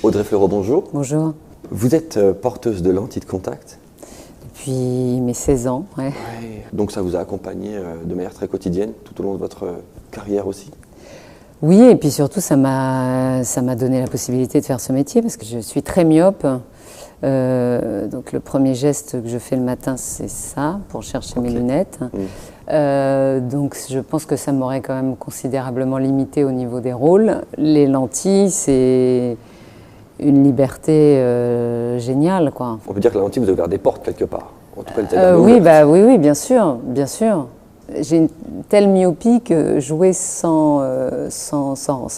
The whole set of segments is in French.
Audrey Fleurot, bonjour. Bonjour. Vous êtes porteuse de lentilles de contact. Depuis mes 16 ans, ouais. Ouais. Donc ça vous a accompagné de manière très quotidienne tout au long de votre carrière aussi? Oui, et puis surtout ça m'a donné la possibilité de faire ce métier parce que je suis très myope. Donc le premier geste que je fais le matin, c'est ça, pour chercher mes lunettes. Donc je pense que ça m'aurait quand même considérablement limité au niveau des rôles. Les lentilles, c'est une liberté géniale, quoi. On peut dire que la lentille vous a ouvert des portes quelque part. En tout cas, elle oui, bien sûr, bien sûr. J'ai une telle myopie que jouer sans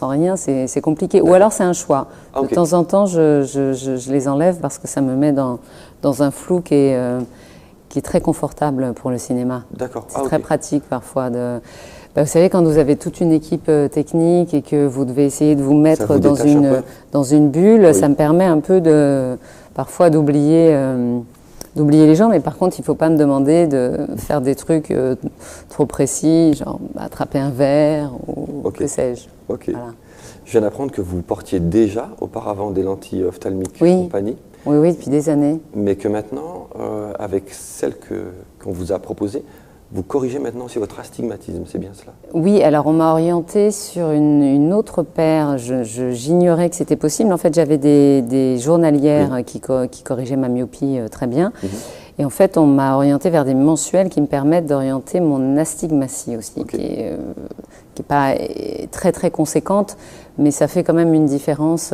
rien, c'est compliqué. Ou alors c'est un choix. De temps en temps, je les enlève parce que ça me met dans un flou qui est très confortable pour le cinéma. D'accord. C'est très pratique parfois. Vous savez, quand vous avez toute une équipe technique et que vous devez essayer de vous mettre dans une bulle, ça me permet un peu parfois d'oublier les gens, mais par contre, il ne faut pas me demander de faire des trucs trop précis, genre attraper un verre ou que sais-je. Voilà. Je viens d'apprendre que vous portiez déjà auparavant des lentilles ophtalmiques compagnie. Oui, depuis des années. Mais que maintenant, avec celles qu'on vous a proposées, vous corrigez maintenant aussi votre astigmatisme, c'est bien cela? Oui, alors on m'a orientée sur une autre paire. J'ignorais que c'était possible. En fait, j'avais des journalières qui corrigeaient ma myopie très bien. Et en fait, on m'a orientée vers des mensuels qui me permettent d'orienter mon astigmatie aussi, qui est pas très très conséquente, mais ça fait quand même une différence,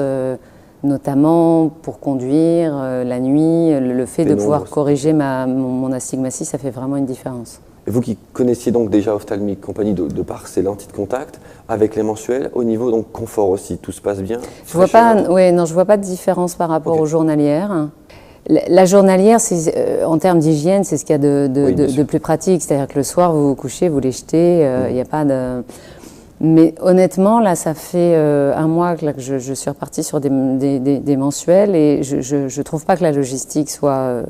notamment pour conduire la nuit. Le fait de pouvoir corriger mon astigmatie, ça fait vraiment une différence. Et vous qui connaissiez donc déjà Ophtalmique Compagnie de par ces lentilles de contact, avec les mensuels, au niveau donc confort aussi, tout se passe bien? Je vois pas de différence par rapport aux journalières. La journalière, en termes d'hygiène, c'est ce qu'il y a de plus pratique. C'est-à-dire que le soir, vous vous couchez, vous les jetez, il n'y a pas de... Mais honnêtement, là, ça fait un mois que je suis repartie sur des mensuels et je ne trouve pas que la logistique soit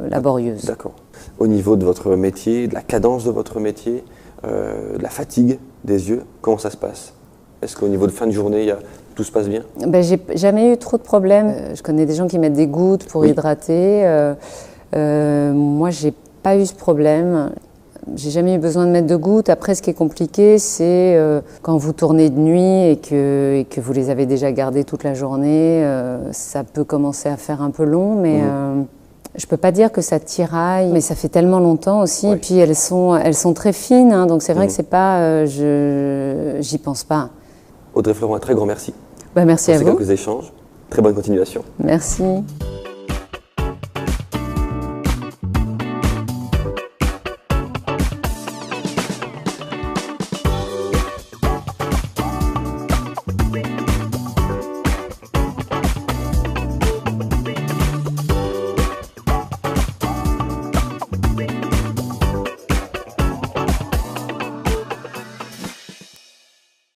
laborieuse. D'accord. Au niveau de votre métier, de la cadence de votre métier, de la fatigue des yeux, comment ça se passe? Est-ce qu'au niveau de fin de journée, tout se passe bien? J'ai jamais eu trop de problèmes. Je connais des gens qui mettent des gouttes pour hydrater. Moi, j'ai pas eu ce problème. J'ai jamais eu besoin de mettre de gouttes. Après, ce qui est compliqué, c'est quand vous tournez de nuit et que vous les avez déjà gardées toute la journée, ça peut commencer à faire un peu long, mais je peux pas dire que ça tiraille, mais ça fait tellement longtemps aussi. Et puis elles sont très fines, hein, donc c'est vrai que c'est pas, j'y pense pas. Audrey Fleurot, un très grand merci. Merci à vous. Pour ces quelques échanges. Très bonne continuation. Merci.